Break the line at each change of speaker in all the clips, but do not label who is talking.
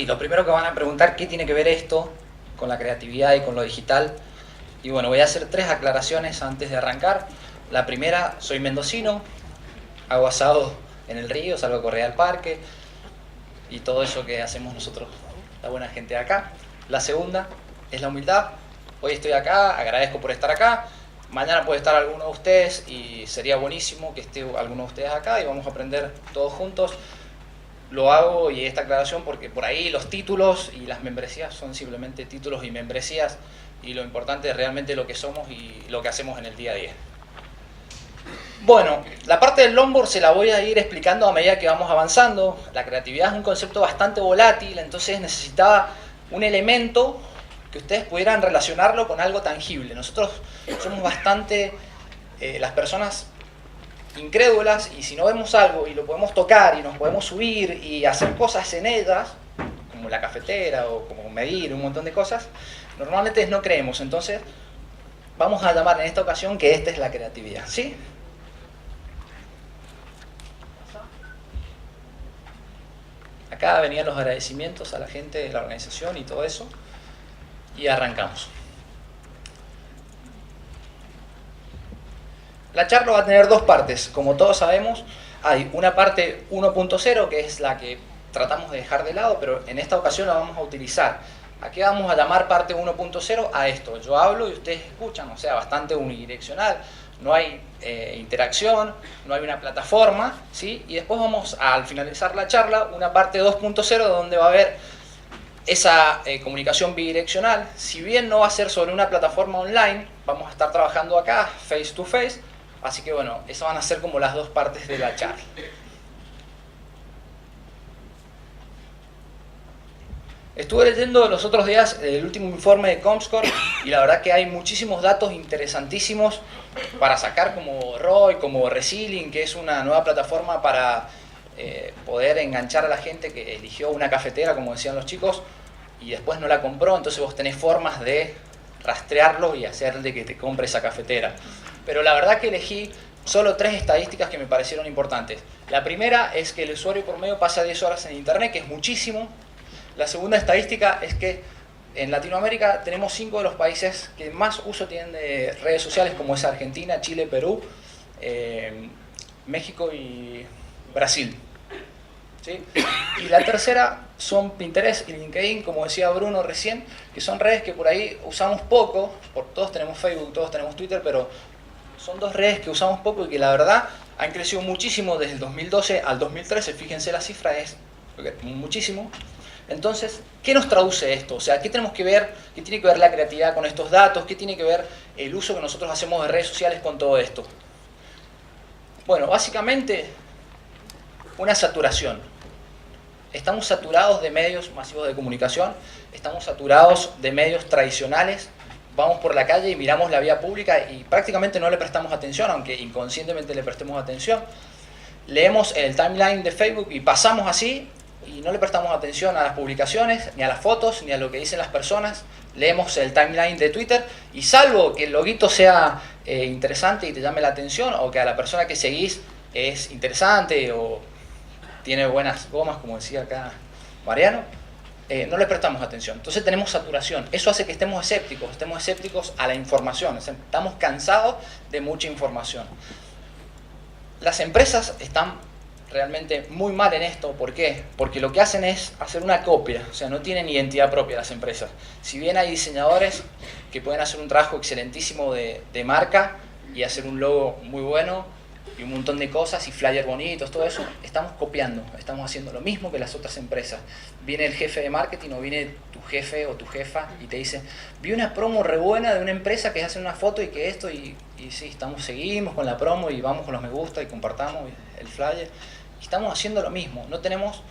lo primero que van a preguntar, ¿qué tiene que ver esto con la creatividad y con lo digital? Y bueno, voy a hacer 3 aclaraciones antes de arrancar. La primera, soy mendocino, hago asado en el río, salgo a correr al parque y todo eso que hacemos nosotros, la buena gente de acá. La segunda es la humildad. Hoy estoy acá, agradezco por estar acá. Mañana puede estar alguno de ustedes y sería buenísimo que esté alguno de ustedes acá y vamos a aprender todos juntos. Lo hago y esta aclaración porque por ahí los títulos y las membresías son simplemente títulos y membresías y lo importante es realmente lo que somos y lo que hacemos en el día a día. Bueno, la parte del longboard se la voy a ir explicando a medida que vamos avanzando. La creatividad es un concepto bastante volátil, entonces necesitaba un elemento que ustedes pudieran relacionarlo con algo tangible. Nosotros somos bastante las personas incrédulas y si no vemos algo y lo podemos tocar y nos podemos subir y hacer cosas en ellas, como la cafetera o como medir un montón de cosas, normalmente no creemos. Entonces vamos a llamar en esta ocasión que esta es la creatividad, ¿sí? Acá venían los agradecimientos a la gente de la organización y todo eso. Y arrancamos. La charla va a tener 2 partes. Como todos sabemos, hay una parte 1.0 que es la que tratamos de dejar de lado, pero en esta ocasión la vamos a utilizar. Aquí vamos a llamar parte 1.0 a esto. Yo hablo y ustedes escuchan, o sea, bastante unidireccional. No hay interacción, no hay una plataforma, ¿sí? Y después vamos a, al finalizar la charla, una parte 2.0 donde va a haber esa comunicación bidireccional. Si bien no va a ser sobre una plataforma online, vamos a estar trabajando acá, face to face, así que bueno, esas van a ser como las 2 partes de la charla. Estuve leyendo los otros días el último informe de Comscore y la verdad que hay muchísimos datos interesantísimos para sacar, como ROI, como Resilient, que es una nueva plataforma para poder enganchar a la gente que eligió una cafetera, como decían los chicos, y después no la compró. Entonces vos tenés formas de rastrearlo y hacer de que te compre esa cafetera. Pero la verdad que elegí solo 3 estadísticas que me parecieron importantes. La primera es que el usuario por medio pasa 10 horas en internet, que es muchísimo. La segunda estadística es que en Latinoamérica tenemos 5 de los países que más uso tienen de redes sociales, como es Argentina, Chile, Perú, México y Brasil, ¿sí? Y la tercera son Pinterest y LinkedIn, como decía Bruno recién, que son redes que por ahí usamos poco, porque todos tenemos Facebook, todos tenemos Twitter, pero son 2 redes que usamos poco y que la verdad han crecido muchísimo desde el 2012 al 2013, fíjense la cifra, es muchísimo. Entonces, ¿qué nos traduce esto? O sea, ¿qué tenemos que ver? ¿Qué tiene que ver la creatividad con estos datos? ¿Qué tiene que ver el uso que nosotros hacemos de redes sociales con todo esto? Bueno, básicamente, una saturación. Estamos saturados de medios masivos de comunicación, estamos saturados de medios tradicionales. Vamos por la calle y miramos la vía pública y prácticamente no le prestamos atención, aunque inconscientemente le prestemos atención. Leemos el timeline de Facebook y pasamos así y no le prestamos atención a las publicaciones, ni a las fotos, ni a lo que dicen las personas. Leemos el timeline de Twitter y salvo que el loguito sea interesante y te llame la atención, o que a la persona que seguís es interesante o tiene buenas gomas, como decía acá Mariano, no le prestamos atención. Entonces tenemos saturación. Eso hace que estemos escépticos a la información. O sea, estamos cansados de mucha información. Las empresas están realmente muy mal en esto. ¿Por qué? Porque lo que hacen es hacer una copia, o sea, no tienen identidad propia las empresas. Si bien hay diseñadores que pueden hacer un trabajo excelentísimo de marca y hacer un logo muy bueno y un montón de cosas y flyers bonitos, todo eso, estamos copiando, estamos haciendo lo mismo que las otras empresas. Viene el jefe de marketing o viene tu jefe o tu jefa y te dice, vi una promo re buena de una empresa que hace una foto y que esto, y sí, seguimos con la promo y vamos con los me gusta y compartamos el flyer. Estamos haciendo lo mismo, no tenemos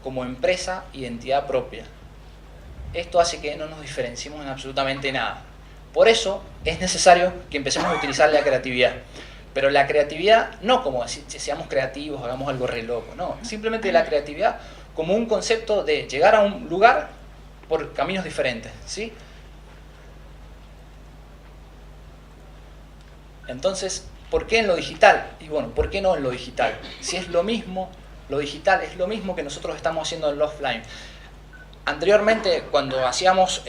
como empresa identidad propia. Esto hace que no nos diferenciemos en absolutamente nada. Por eso es necesario que empecemos a utilizar la creatividad. Pero la creatividad no como decir, seamos creativos, hagamos algo re loco, no. Simplemente la creatividad como un concepto de llegar a un lugar por caminos diferentes, ¿sí? Entonces, ¿por qué en lo digital? Y bueno, ¿por qué no en lo digital? Si es lo mismo, lo digital es lo mismo que nosotros estamos haciendo en lo offline. Anteriormente, cuando hacíamos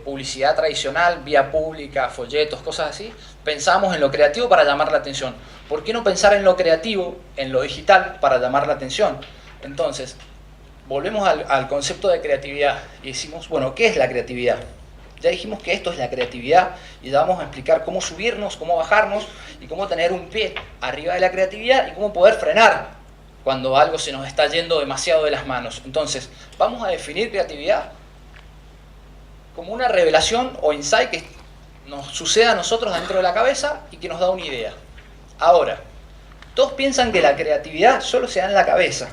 publicidad tradicional, vía pública, folletos, cosas así, pensábamos en lo creativo para llamar la atención. ¿Por qué no pensar en lo creativo, en lo digital, para llamar la atención? Entonces, volvemos al concepto de creatividad y decimos, bueno, ¿qué es la creatividad? Ya dijimos que esto es la creatividad y ya vamos a explicar cómo subirnos, cómo bajarnos y cómo tener un pie arriba de la creatividad y cómo poder frenar cuando algo se nos está yendo demasiado de las manos. Entonces, vamos a definir creatividad como una revelación o insight que nos sucede a nosotros dentro de la cabeza y que nos da una idea. Ahora, todos piensan que la creatividad solo se da en la cabeza.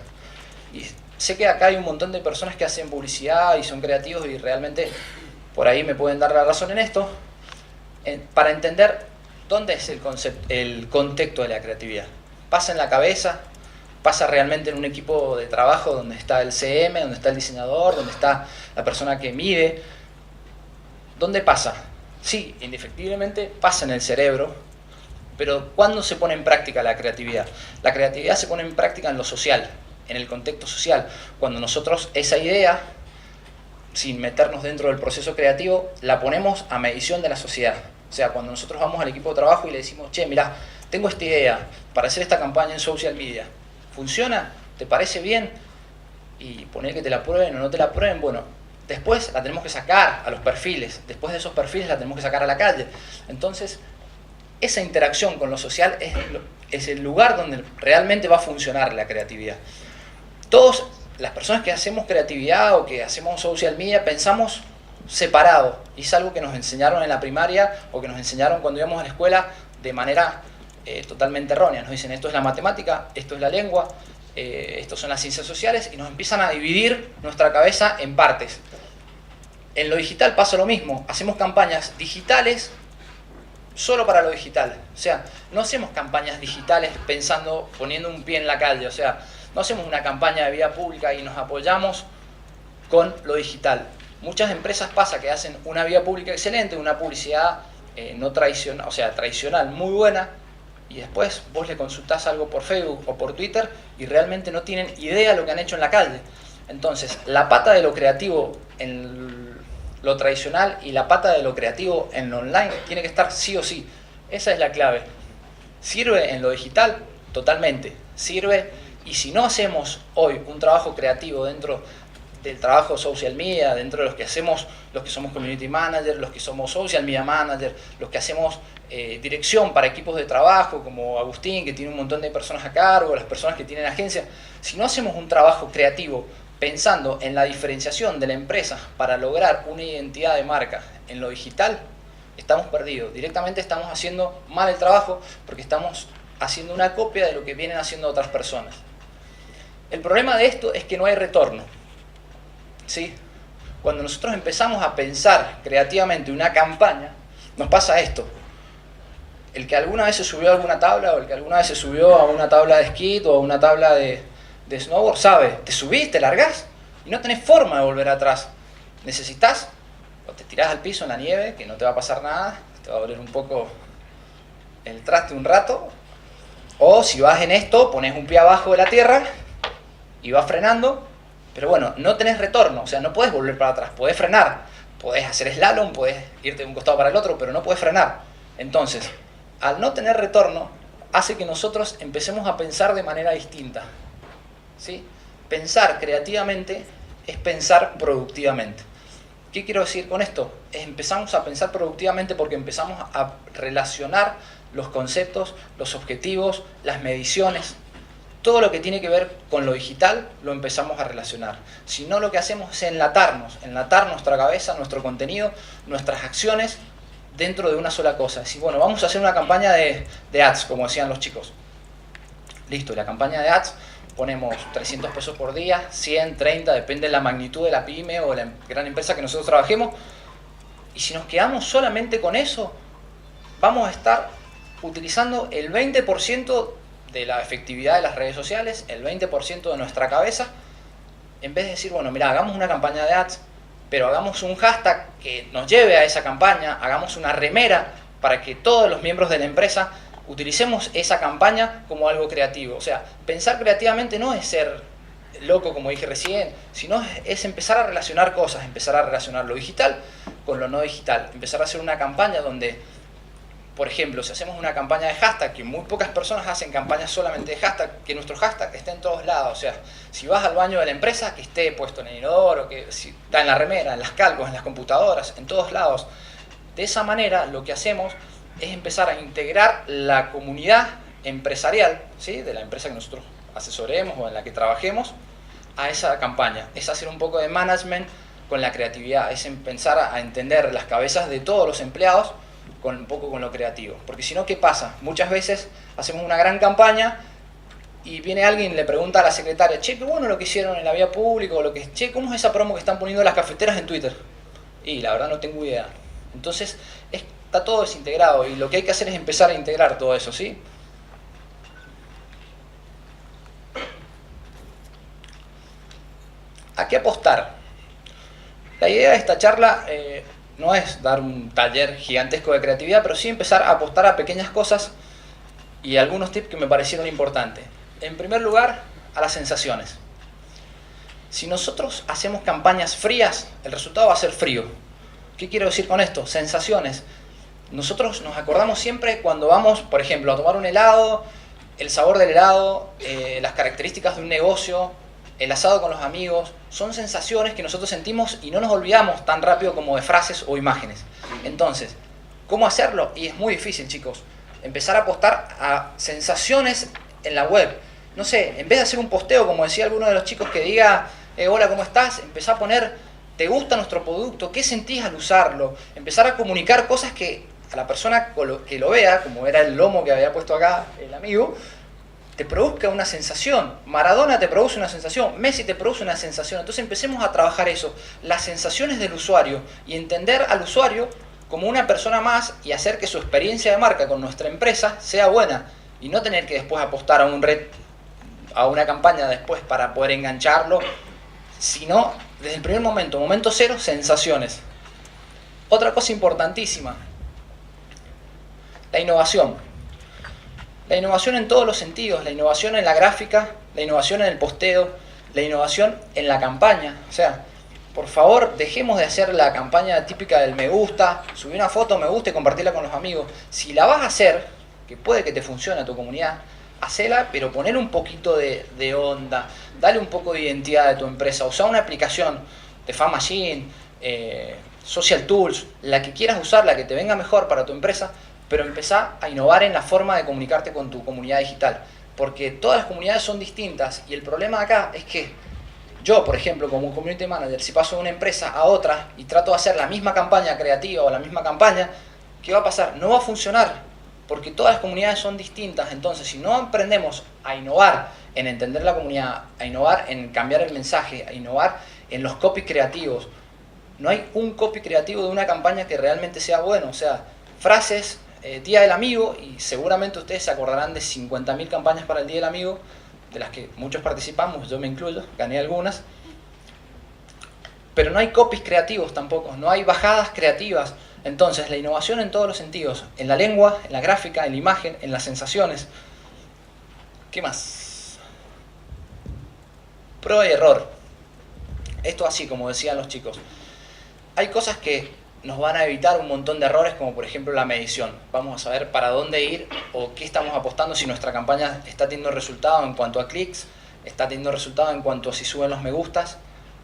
Y sé que acá hay un montón de personas que hacen publicidad y son creativos y realmente por ahí me pueden dar la razón en esto, para entender dónde es el contexto de la creatividad. ¿Pasa en la cabeza? ¿Pasa realmente en un equipo de trabajo donde está el CM, donde está el diseñador, donde está la persona que mide? ¿Dónde pasa? Sí, indefectiblemente pasa en el cerebro, pero ¿cuándo se pone en práctica la creatividad? La creatividad se pone en práctica en lo social, en el contexto social, cuando nosotros esa idea, sin meternos dentro del proceso creativo, la ponemos a medición de la sociedad. O sea, cuando nosotros vamos al equipo de trabajo y le decimos, che, mirá, tengo esta idea para hacer esta campaña en social media. ¿Funciona? ¿Te parece bien? Y poner que te la prueben o no te la prueben, bueno, después la tenemos que sacar a los perfiles, después de esos perfiles la tenemos que sacar a la calle. Entonces, esa interacción con lo social es el lugar donde realmente va a funcionar la creatividad. Todas las personas que hacemos creatividad o que hacemos social media pensamos separado, y es algo que nos enseñaron en la primaria o que nos enseñaron cuando íbamos a la escuela de manera totalmente errónea. Nos dicen, esto es la matemática, esto es la lengua, esto son las ciencias sociales, y nos empiezan a dividir nuestra cabeza en partes. En lo digital pasa lo mismo, hacemos campañas digitales solo para lo digital. O sea, no hacemos campañas digitales pensando, poniendo un pie en la calle. O sea, no hacemos una campaña de vía pública y nos apoyamos con lo digital. Muchas empresas pasa que hacen una vía pública excelente, una publicidad no tradicional, o sea, tradicional muy buena, y después vos le consultás algo por Facebook o por Twitter y realmente no tienen idea de lo que han hecho en la calle. Entonces, la pata de lo creativo en lo tradicional y la pata de lo creativo en lo online tiene que estar sí o sí. Esa es la clave. ¿Sirve en lo digital? Totalmente. Sirve, y si no hacemos hoy un trabajo creativo dentro del trabajo social media, dentro de los que hacemos, los que somos community manager, los que somos social media manager, los que hacemos dirección para equipos de trabajo, como Agustín, que tiene un montón de personas a cargo, las personas que tienen agencia, si no hacemos un trabajo creativo pensando en la diferenciación de la empresa para lograr una identidad de marca en lo digital, estamos perdidos. Directamente estamos haciendo mal el trabajo porque estamos haciendo una copia de lo que vienen haciendo otras personas. El problema de esto es que no hay retorno. ¿Sí? Cuando nosotros empezamos a pensar creativamente una campaña, nos pasa esto. El que alguna vez se subió a alguna tabla, o el que alguna vez se subió a una tabla de esquí o a una tabla de snowboard, sabe, te subís, te largás y no tenés forma de volver atrás. Necesitas, o te tirás al piso en la nieve, que no te va a pasar nada, te va a doler un poco el traste un rato, o si vas en esto, pones un pie abajo de la tierra y vas frenando. Pero bueno, no tenés retorno, o sea, no podés volver para atrás, podés frenar, podés hacer slalom, podés irte de un costado para el otro, pero no podés frenar. Entonces, al no tener retorno, hace que nosotros empecemos a pensar de manera distinta. ¿Sí? Pensar creativamente es pensar productivamente. ¿Qué quiero decir con esto? Empezamos a pensar productivamente porque empezamos a relacionar los conceptos, los objetivos, las mediciones. Todo lo que tiene que ver con lo digital lo empezamos a relacionar. Si no, lo que hacemos es enlatar nuestra cabeza, nuestro contenido, nuestras acciones dentro de una sola cosa. Decir, bueno, vamos a hacer una campaña de ads, como decían los chicos. Listo, la campaña de ads, ponemos 300 pesos por día, 100, 30, depende de la magnitud de la pyme o de la gran empresa que nosotros trabajemos. Y si nos quedamos solamente con eso, vamos a estar utilizando el 20% de la efectividad de las redes sociales, el 20% de nuestra cabeza, en vez de decir, bueno, mira, hagamos una campaña de ads, pero hagamos un hashtag que nos lleve a esa campaña, hagamos una remera para que todos los miembros de la empresa utilicemos esa campaña como algo creativo. O sea, pensar creativamente no es ser loco como dije recién, sino es empezar a relacionar cosas, empezar a relacionar lo digital con lo no digital, empezar a hacer una campaña donde, por ejemplo, si hacemos una campaña de hashtag, que muy pocas personas hacen campañas solamente de hashtag, que nuestro hashtag esté en todos lados. O sea, si vas al baño de la empresa, que esté puesto en el inodoro, que está en la remera, en las calcos, en las computadoras, en todos lados. De esa manera, lo que hacemos es empezar a integrar la comunidad empresarial, ¿sí?, de la empresa que nosotros asesoremos o en la que trabajemos, a esa campaña. Es hacer un poco de management con la creatividad, es empezar a entender las cabezas de todos los empleados con un poco con lo creativo. Porque si no, ¿qué pasa? Muchas veces hacemos una gran campaña y viene alguien y le pregunta a la secretaria, che, qué bueno lo que hicieron en la vía pública, o lo que, che, ¿cómo es esa promo que están poniendo las cafeteras en Twitter? Y la verdad no tengo idea. Entonces, está todo desintegrado y lo que hay que hacer es empezar a integrar todo eso, ¿sí? ¿A qué apostar? La idea de esta charla no es dar un taller gigantesco de creatividad, pero sí empezar a apostar a pequeñas cosas y algunos tips que me parecieron importantes. En primer lugar, a las sensaciones. Si nosotros hacemos campañas frías, el resultado va a ser frío. ¿Qué quiero decir con esto? Sensaciones. Nosotros nos acordamos siempre cuando vamos, por ejemplo, a tomar un helado, el sabor del helado, las características de un negocio, el asado con los amigos, son sensaciones que nosotros sentimos y no nos olvidamos tan rápido como de frases o imágenes. Entonces, ¿cómo hacerlo? Y es muy difícil, chicos. Empezar a apostar a sensaciones en la web. No sé, en vez de hacer un posteo, como decía alguno de los chicos, que diga, hola, ¿cómo estás? Empezar a poner, ¿te gusta nuestro producto? ¿Qué sentís al usarlo? Empezar a comunicar cosas que a la persona que lo vea, como era el lomo que había puesto acá el amigo, te produzca una sensación. Maradona te produce una sensación, Messi te produce una sensación. Entonces empecemos a trabajar eso, las sensaciones del usuario, y entender al usuario como una persona más y hacer que su experiencia de marca con nuestra empresa sea buena, y no tener que después apostar a una campaña después para poder engancharlo, sino desde el primer momento, momento cero, sensaciones. Otra cosa importantísima, la innovación. La innovación en todos los sentidos, la innovación en la gráfica, la innovación en el posteo, la innovación en la campaña. O sea, por favor, dejemos de hacer la campaña típica del me gusta, subir una foto, me gusta y compartirla con los amigos. Si la vas a hacer, que puede que te funcione a tu comunidad, hacela, pero ponle un poquito de onda, dale un poco de identidad de tu empresa, usa una aplicación de Fan Machine, Social Tools, la que quieras usar, la que te venga mejor para tu empresa, pero empezá a innovar en la forma de comunicarte con tu comunidad digital, porque todas las comunidades son distintas, y el problema acá es que yo, por ejemplo, como community manager, si paso de una empresa a otra y trato de hacer la misma campaña creativa o la misma campaña, ¿qué va a pasar? No va a funcionar, porque todas las comunidades son distintas. Entonces, si no aprendemos a innovar en entender la comunidad, a innovar en cambiar el mensaje, a innovar en los copies creativos, no hay un copy creativo de una campaña que realmente sea bueno. O sea, frases, Día del Amigo, y seguramente ustedes se acordarán de 50.000 campañas para el Día del Amigo, de las que muchos participamos, yo me incluyo, gané algunas, pero no hay copies creativos tampoco, no hay bajadas creativas. Entonces, la innovación en todos los sentidos, en la lengua, en la gráfica, en la imagen, en las sensaciones. ¿Qué más? Prueba y error. Esto así, como decían los chicos. Hay cosas que nos van a evitar un montón de errores, como por ejemplo la medición. Vamos a saber para dónde ir o qué estamos apostando, si nuestra campaña está teniendo resultado en cuanto a clics, está teniendo resultado en cuanto a si suben los me gustas.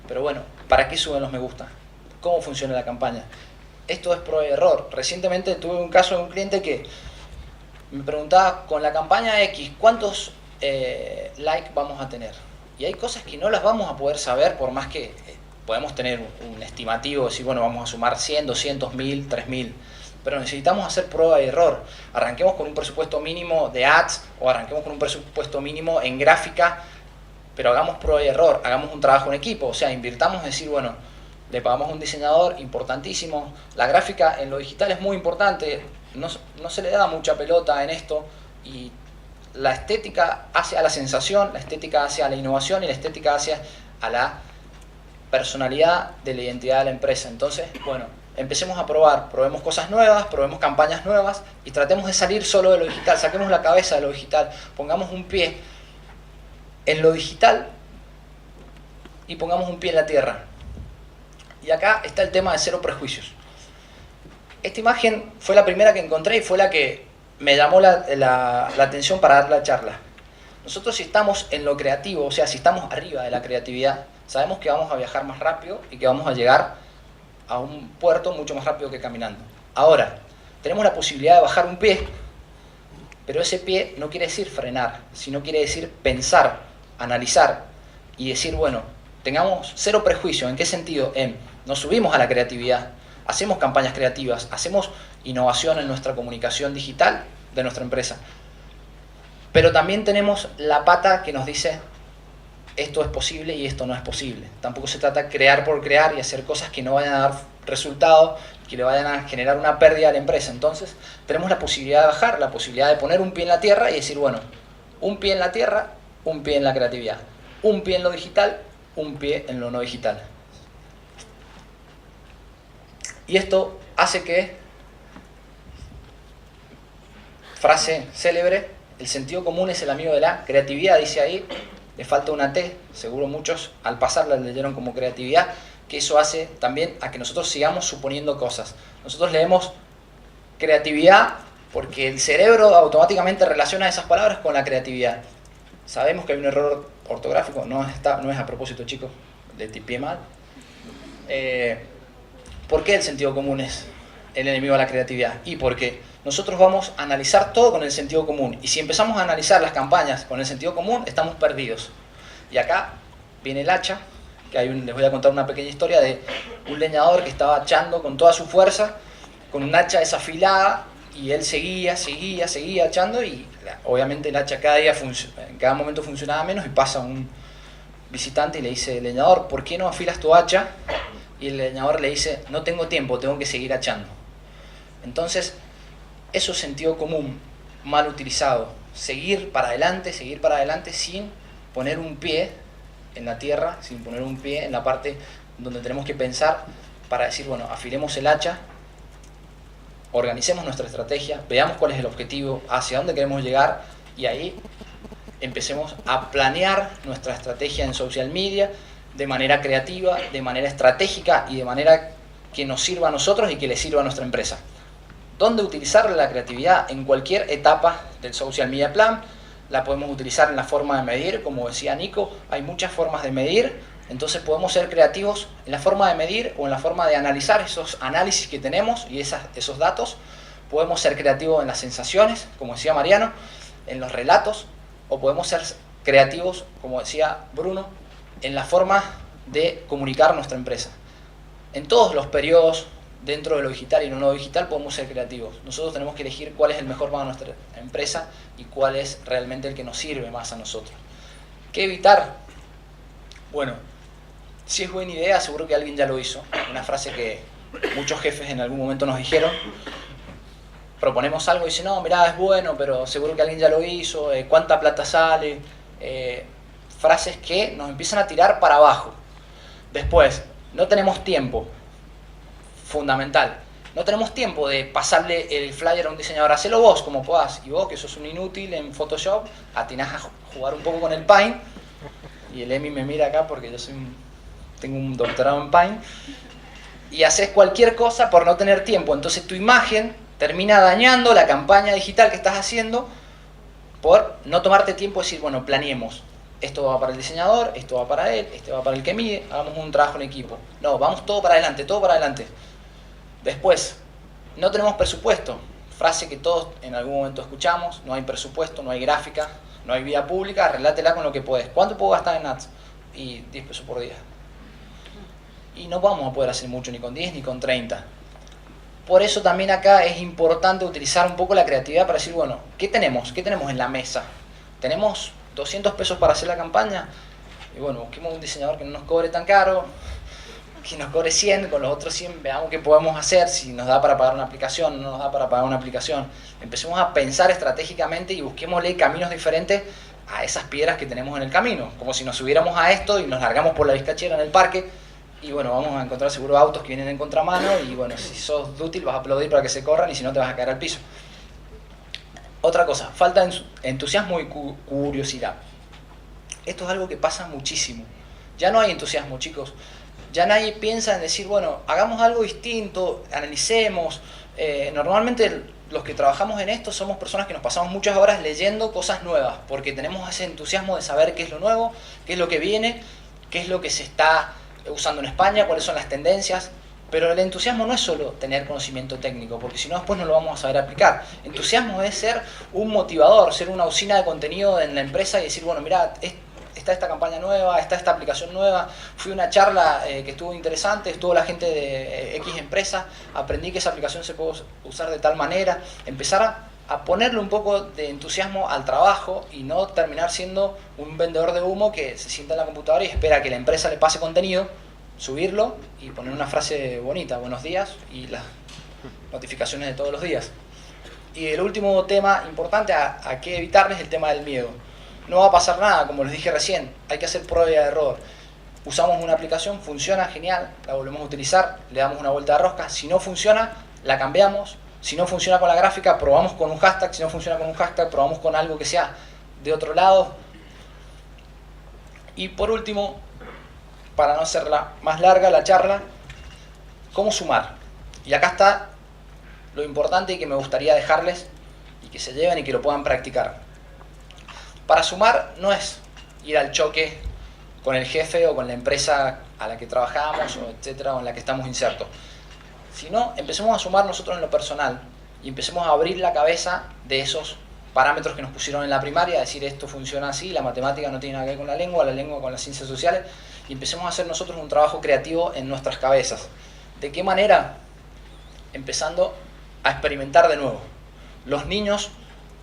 Pero bueno, ¿para qué suben los me gustas? ¿Cómo funciona la campaña? Esto es prueba y error. Recientemente tuve un caso de un cliente que me preguntaba, con la campaña X, ¿cuántos likes vamos a tener? Y hay cosas que no las vamos a poder saber, por más que podemos tener un estimativo, decir, bueno, vamos a sumar 100, 200, 1000, 3000. Pero necesitamos hacer prueba y error. Arranquemos con un presupuesto mínimo de ads o arranquemos con un presupuesto mínimo en gráfica, pero hagamos prueba y error, hagamos un trabajo en equipo. O sea, invirtamos, decir, bueno, le pagamos a un diseñador importantísimo. La gráfica en lo digital es muy importante, no se le da mucha pelota en esto, y la estética hace a la sensación, la estética hace a la innovación y la estética hace a la personalidad de la identidad de la empresa. Entonces, bueno, empecemos a probar, probemos cosas nuevas, probemos campañas nuevas y tratemos de salir solo de lo digital, saquemos la cabeza de lo digital, pongamos un pie en lo digital. y pongamos un pie en la tierra. Y acá está el tema de cero prejuicios. Esta imagen fue la primera que encontré y fue la que me llamó la atención para dar la charla. Nosotros, si estamos en lo creativo, o sea, si estamos arriba de la creatividad, sabemos que vamos a viajar más rápido y que vamos a llegar a un puerto mucho más rápido que caminando. Ahora, tenemos la posibilidad de bajar un pie, pero ese pie no quiere decir frenar, sino quiere decir pensar, analizar y decir, bueno, tengamos cero prejuicio. ¿En qué sentido? Nos subimos a la creatividad, hacemos campañas creativas, hacemos innovación en nuestra comunicación digital de nuestra empresa. Pero también tenemos la pata que nos dice, esto es posible y esto no es posible. Tampoco se trata de crear por crear y hacer cosas que no vayan a dar resultados, que le vayan a generar una pérdida a la empresa. Entonces, tenemos la posibilidad de bajar, la posibilidad de poner un pie en la tierra y decir, bueno, un pie en la tierra, un pie en la creatividad. Un pie en lo digital, un pie en lo no digital. Y esto hace que, frase célebre, el sentido común es el amigo de la creatividad, dice ahí, le falta una T, seguro muchos al pasarla leyeron como creatividad, que eso hace también a que nosotros sigamos suponiendo cosas. Nosotros leemos creatividad porque el cerebro automáticamente relaciona esas palabras con la creatividad. Sabemos que hay un error ortográfico, no es a propósito, chicos, le tipié mal. ¿Por qué el sentido común es el enemigo de la creatividad? Y porque nosotros vamos a analizar todo con el sentido común. Y si empezamos a analizar las campañas con el sentido común, estamos perdidos. Y acá viene el hacha, que les voy a contar una pequeña historia de un leñador que estaba hachando con toda su fuerza, con un hacha desafilada, y él seguía hachando, y obviamente el hacha en cada momento funcionaba menos, y pasa un visitante y le dice, leñador, ¿por qué no afilas tu hacha? Y el leñador le dice, no tengo tiempo, tengo que seguir hachando. Entonces, eso es sentido común mal utilizado. Seguir para adelante sin poner un pie en la tierra, sin poner un pie en la parte donde tenemos que pensar para decir, bueno, afilemos el hacha, organicemos nuestra estrategia, veamos cuál es el objetivo, hacia dónde queremos llegar, y ahí empecemos a planear nuestra estrategia en social media de manera creativa, de manera estratégica y de manera que nos sirva a nosotros y que le sirva a nuestra empresa. ¿Dónde utilizar la creatividad? En cualquier etapa del social media plan. La podemos utilizar en la forma de medir, como decía Nico, hay muchas formas de medir, entonces podemos ser creativos en la forma de medir o en la forma de analizar esos análisis que tenemos y esos datos. Podemos ser creativos en las sensaciones, como decía Mariano, en los relatos, o podemos ser creativos, como decía Bruno, en la forma de comunicar nuestra empresa. En todos los periodos, dentro de lo digital y lo no digital, podemos ser creativos. Nosotros tenemos que elegir cuál es el mejor para nuestra empresa y cuál es realmente el que nos sirve más a nosotros. ¿Qué evitar? Bueno, si es buena idea, seguro que alguien ya lo hizo. Una frase que muchos jefes en algún momento nos dijeron. Proponemos algo y dicen, no, mirá, es bueno, pero seguro que alguien ya lo hizo, ¿cuánta plata sale? Frases que nos empiezan a tirar para abajo. Después, no tenemos tiempo. Fundamental. No tenemos tiempo de pasarle el flyer a un diseñador, hacelo vos como podás. Y vos, que sos un inútil en Photoshop, atinás a jugar un poco con el Paint. Y el Emi me mira acá porque yo tengo un doctorado en Paint. Y haces cualquier cosa por no tener tiempo. Entonces tu imagen termina dañando la campaña digital que estás haciendo por no tomarte tiempo de decir, bueno, planeemos. Esto va para el diseñador, esto va para él, este va para el que mide, hagamos un trabajo en equipo. No, vamos todo para adelante, todo para adelante. Después, no tenemos presupuesto. Frase que todos en algún momento escuchamos, no hay presupuesto, no hay gráfica, no hay vía pública, arreglátela con lo que puedes. ¿Cuánto puedo gastar en ads? Y 10 pesos por día. Y no vamos a poder hacer mucho ni con 10 ni con 30. Por eso también acá es importante utilizar un poco la creatividad para decir, bueno, ¿qué tenemos? ¿Qué tenemos en la mesa? ¿Tenemos 200 pesos para hacer la campaña? Y bueno, busquemos un diseñador que no nos cobre tan caro, que nos cobre 100, con los otros 100 veamos qué podemos hacer, si nos da para pagar una aplicación, no nos da para pagar una aplicación. Empecemos a pensar estratégicamente y busquémosle caminos diferentes a esas piedras que tenemos en el camino, como si nos subiéramos a esto y nos largamos por la Vizcachera en el parque, y bueno, vamos a encontrar seguro autos que vienen en contramano, y bueno, si sos dútil vas a aplaudir para que se corran, y si no te vas a caer al piso. Otra cosa, falta entusiasmo y curiosidad. Esto es algo que pasa muchísimo. Ya no hay entusiasmo, chicos. Ya nadie piensa en decir, bueno, hagamos algo distinto, analicemos. Normalmente los que trabajamos en esto somos personas que nos pasamos muchas horas leyendo cosas nuevas, porque tenemos ese entusiasmo de saber qué es lo nuevo, qué es lo que viene, qué es lo que se está usando en España, cuáles son las tendencias. Pero el entusiasmo no es solo tener conocimiento técnico, porque si no después no lo vamos a saber aplicar. Entusiasmo es ser un motivador, ser una usina de contenido en la empresa y decir, bueno, mirá, está esta campaña nueva, está esta aplicación nueva, fui a una charla que estuvo interesante, estuvo la gente de X empresa, aprendí que esa aplicación se puede usar de tal manera, empezar a ponerle un poco de entusiasmo al trabajo y no terminar siendo un vendedor de humo que se sienta en la computadora y espera que la empresa le pase contenido, subirlo y poner una frase bonita, buenos días, y las notificaciones de todos los días. Y el último tema importante a que evitarles es el tema del miedo. No va a pasar nada, como les dije recién, hay que hacer prueba y error. Usamos una aplicación, funciona, genial, la volvemos a utilizar, le damos una vuelta de rosca. Si no funciona, la cambiamos. Si no funciona con la gráfica, probamos con un hashtag. Si no funciona con un hashtag, probamos con algo que sea de otro lado. Y por último, para no hacerla más larga la charla, ¿cómo sumar? Y acá está lo importante y que me gustaría dejarles y que se lleven y que lo puedan practicar. Para sumar no es ir al choque con el jefe o con la empresa a la que trabajamos, o etcétera, o en la que estamos insertos. Sino empecemos a sumar nosotros en lo personal y empecemos a abrir la cabeza de esos parámetros que nos pusieron en la primaria, decir esto funciona así, la matemática no tiene nada que ver con la lengua con las ciencias sociales, y empecemos a hacer nosotros un trabajo creativo en nuestras cabezas. ¿De qué manera? Empezando a experimentar de nuevo. Los niños,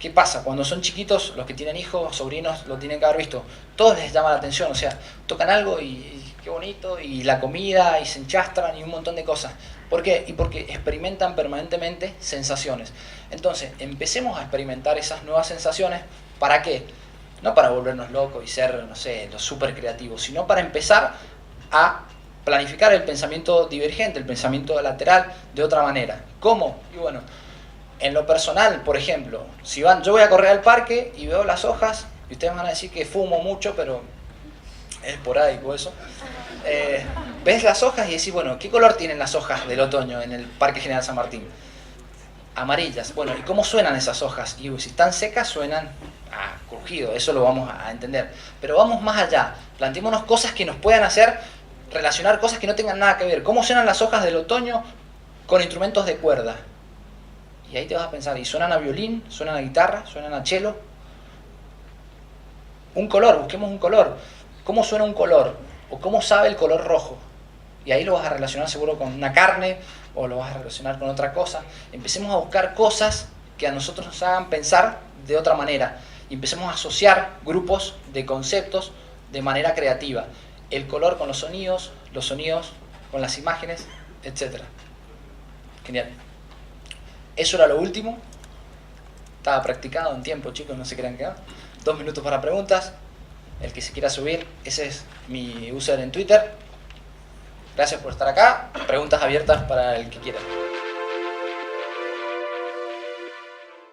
¿qué pasa? Cuando son chiquitos, los que tienen hijos, sobrinos, lo tienen que haber visto, todos les llama la atención, o sea, tocan algo y qué bonito, y la comida, y se enchastran, y un montón de cosas. ¿Por qué? Y porque experimentan permanentemente sensaciones. Entonces, empecemos a experimentar esas nuevas sensaciones, ¿para qué? No para volvernos locos y ser, no sé, los súper creativos, sino para empezar a planificar el pensamiento divergente, el pensamiento lateral de otra manera. ¿Cómo? Y bueno, en lo personal, por ejemplo, si yo voy a correr al parque y veo las hojas, y ustedes van a decir que fumo mucho, pero es esporádico eso. Ves las hojas y decís, bueno, ¿qué color tienen las hojas del otoño en el Parque General San Martín? Amarillas. Bueno, ¿y cómo suenan esas hojas? Y si están secas, suenan a crujido, eso lo vamos a entender. Pero vamos más allá, planteémonos cosas que nos puedan hacer relacionar cosas que no tengan nada que ver. ¿Cómo suenan las hojas del otoño con instrumentos de cuerda? Y ahí te vas a pensar, ¿y suenan a violín? ¿Suenan a guitarra? ¿Suenan a cello? Un color, busquemos un color. ¿Cómo suena un color? ¿O cómo sabe el color rojo? Y ahí lo vas a relacionar seguro con una carne, o lo vas a relacionar con otra cosa. Empecemos a buscar cosas que a nosotros nos hagan pensar de otra manera. Y empecemos a asociar grupos de conceptos de manera creativa. El color con los sonidos con las imágenes, etc. Genial. Eso era lo último. Estaba practicado en tiempo, chicos, no se crean que no. 2 minutos para preguntas. El que se quiera subir, ese es mi user en Twitter. Gracias por estar acá. Preguntas abiertas para el que quiera.